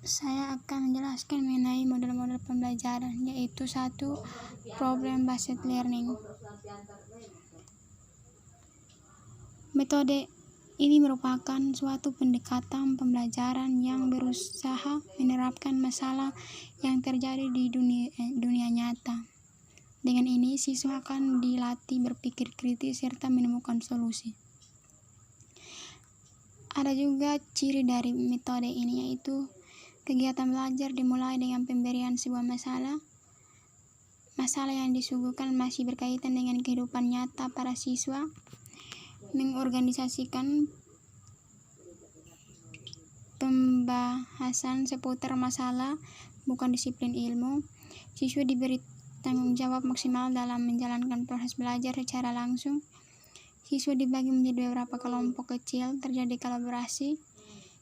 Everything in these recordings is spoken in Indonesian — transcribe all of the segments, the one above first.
Saya akan menjelaskan mengenai model-model pembelajaran, yaitu 1. Problem based learning. Metode ini merupakan suatu pendekatan pembelajaran yang berusaha menerapkan masalah yang terjadi di dunia nyata. Dengan ini, siswa akan dilatih berpikir kritis serta menemukan solusi. Ada juga ciri dari metode ini, yaitu kegiatan belajar dimulai dengan pemberian sebuah masalah. Masalah yang disuguhkan masih berkaitan dengan kehidupan nyata para siswa. Mengorganisasikan pembahasan seputar masalah, bukan disiplin ilmu. Siswa diberi tanggung jawab maksimal dalam menjalankan proses belajar secara langsung. Siswa dibagi menjadi beberapa kelompok kecil, terjadi kolaborasi.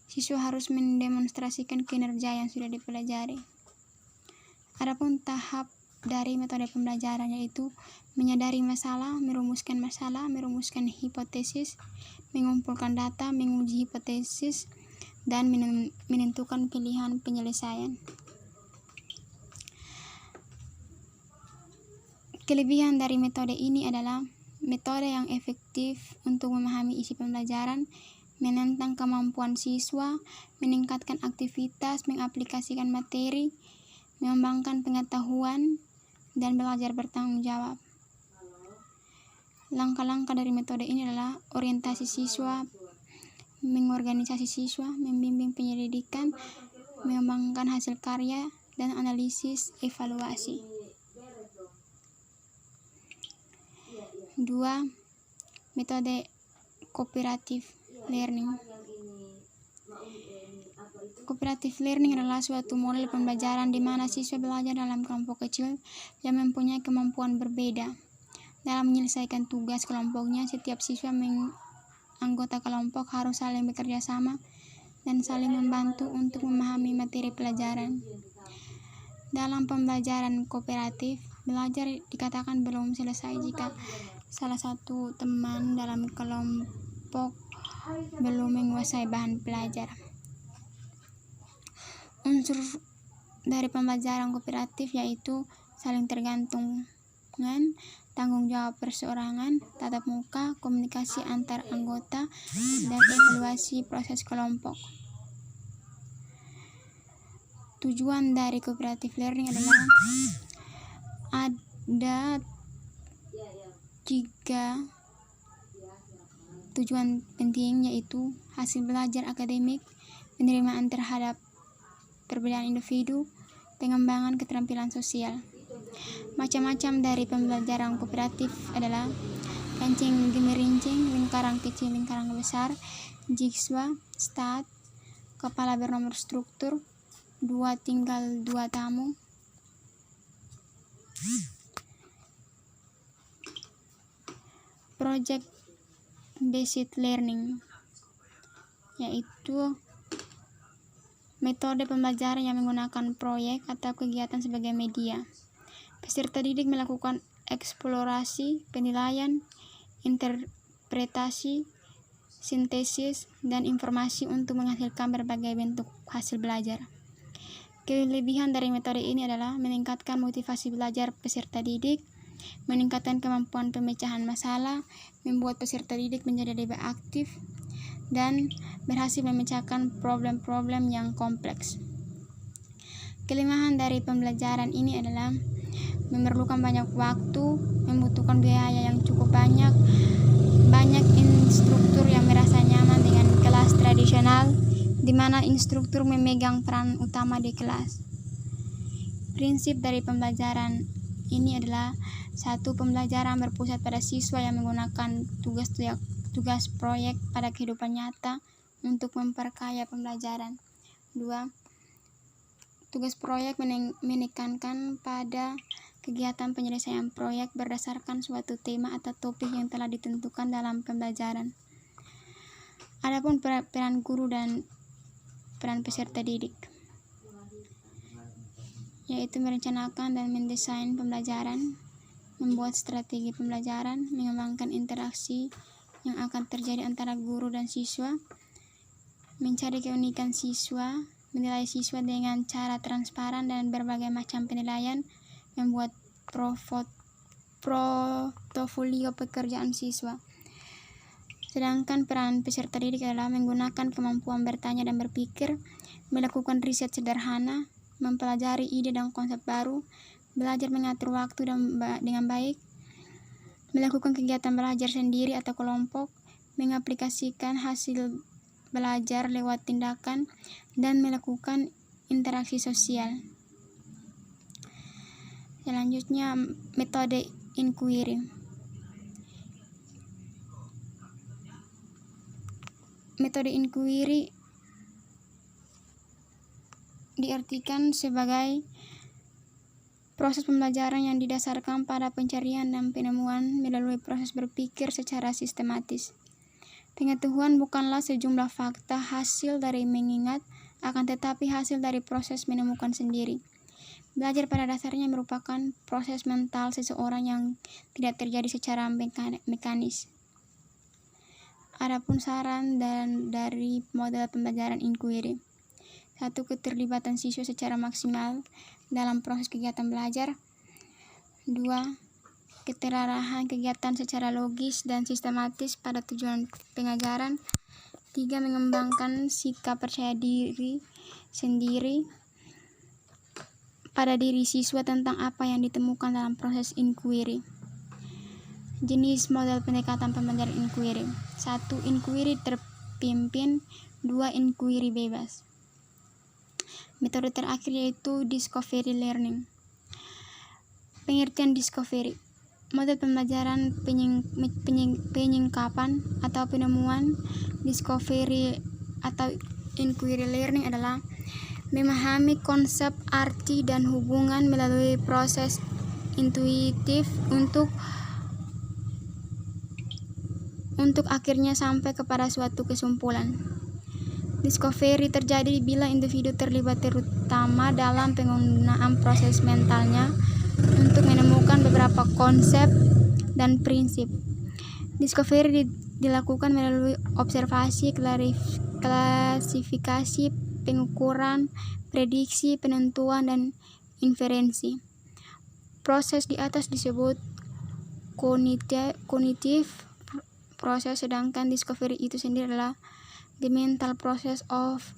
Siswa harus mendemonstrasikan kinerja yang sudah dipelajari. Adapun tahap dari metode pembelajaran, yaitu menyadari masalah, merumuskan hipotesis, mengumpulkan data, menguji hipotesis, dan menentukan pilihan penyelesaian. Kelebihan dari metode ini adalah metode yang efektif untuk memahami isi pembelajaran, menantang kemampuan siswa, meningkatkan aktivitas, mengaplikasikan materi, mengembangkan pengetahuan, dan belajar bertanggung jawab. Langkah-langkah dari metode ini adalah orientasi siswa, mengorganisasi siswa, membimbing penyelidikan, mengembangkan hasil karya, dan analisis evaluasi. 2. Metode cooperative learning. Cooperative learning adalah suatu model pembelajaran di mana siswa belajar dalam kelompok kecil yang mempunyai kemampuan berbeda. Dalam menyelesaikan tugas kelompoknya, setiap siswa anggota kelompok harus saling bekerja sama dan saling membantu untuk memahami materi pelajaran. Dalam pembelajaran kooperatif, belajar dikatakan belum selesai jika salah satu teman dalam kelompok belum menguasai bahan pelajaran. Unsur dari pembelajaran kooperatif yaitu saling tergantungan, tanggung jawab perseorangan, tatap muka, komunikasi antar anggota, dan evaluasi proses kelompok. Tujuan dari cooperative learning adalah ada 3 tujuan penting, yaitu hasil belajar akademik, penerimaan terhadap perbedaan individu, pengembangan keterampilan sosial. Macam-macam dari pembelajaran kooperatif adalah kancing gemerincing, lingkaran kecil, lingkaran besar, jigsaw, stat, kepala bernomor struktur, 2 tinggal 2 tamu. Project based learning, yaitu metode pembelajaran yang menggunakan proyek atau kegiatan sebagai media. Peserta didik melakukan eksplorasi, penilaian, interpretasi, sintesis, dan informasi untuk menghasilkan berbagai bentuk hasil belajar. Kelebihan dari metode ini adalah meningkatkan motivasi belajar peserta didik, meningkatkan kemampuan pemecahan masalah, membuat peserta didik menjadi lebih aktif, dan berhasil memecahkan problem-problem yang kompleks. Kelemahan dari pembelajaran ini adalah memerlukan banyak waktu, membutuhkan biaya yang cukup banyak instruktur yang merasa nyaman dengan kelas tradisional, di mana instruktur memegang peran utama di kelas. Prinsip dari pembelajaran ini adalah 1. Pembelajaran berpusat pada siswa yang menggunakan tugas proyek pada kehidupan nyata untuk memperkaya pembelajaran. 2. Tugas proyek menekankan pada kegiatan penyelesaian proyek berdasarkan suatu tema atau topik yang telah ditentukan dalam pembelajaran. Adapun peran guru dan peran peserta didik, yaitu merencanakan dan mendesain pembelajaran, membuat strategi pembelajaran, mengembangkan interaksi yang akan terjadi antara guru dan siswa, mencari keunikan siswa, menilai siswa dengan cara transparan dan berbagai macam penilaian, membuat portofolio pekerjaan siswa. Sedangkan peran peserta didik adalah menggunakan kemampuan bertanya dan berpikir, melakukan riset sederhana, mempelajari ide dan konsep baru, belajar mengatur waktu dengan baik, melakukan kegiatan belajar sendiri atau kelompok, mengaplikasikan hasil belajar lewat tindakan, dan melakukan interaksi sosial. Selanjutnya, metode inquiry. Metode inquiry diartikan sebagai proses pembelajaran yang didasarkan pada pencarian dan penemuan melalui proses berpikir secara sistematis. Pengetahuan bukanlah sejumlah fakta hasil dari mengingat, akan tetapi hasil dari proses menemukan sendiri. Belajar pada dasarnya merupakan proses mental seseorang yang tidak terjadi secara mekanis. Adapun saran dari model pembelajaran inquiry. 1. Keterlibatan siswa secara maksimal dalam proses kegiatan belajar. 2. Keterarahan kegiatan secara logis dan sistematis pada tujuan pengajaran. 3. Mengembangkan sikap percaya diri sendiri pada diri siswa tentang apa yang ditemukan dalam proses inquiry. Jenis model pendekatan pembelajaran inquiry. 1. Inquiry terpimpin. 2. Inquiry bebas. Metode terakhir yaitu discovery learning. Pengertian discovery. Model pembelajaran penyingkapan atau penemuan. Discovery atau inquiry learning adalah memahami konsep, arti, dan hubungan melalui proses intuitif untuk akhirnya sampai kepada suatu kesimpulan. Discovery terjadi bila individu terlibat terutama dalam penggunaan proses mentalnya untuk menemukan beberapa konsep dan prinsip. Discovery dilakukan melalui observasi, klasifikasi, pengukuran, prediksi, penentuan, dan inferensi. Proses di atas disebut kognitif proses, sedangkan discovery itu sendiri adalah the mental process of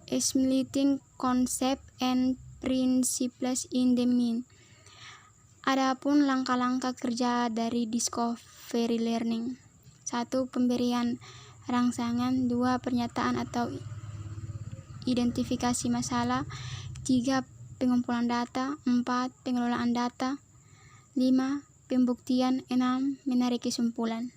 assimilating concept and principles in the mind. Adapun langkah-langkah kerja dari discovery learning. 1. Pemberian rangsangan. 2. Pernyataan atau identifikasi masalah. 3. Pengumpulan data. 4. Pengelolaan data. 5. Pembuktian. 6. Menarik kesimpulan.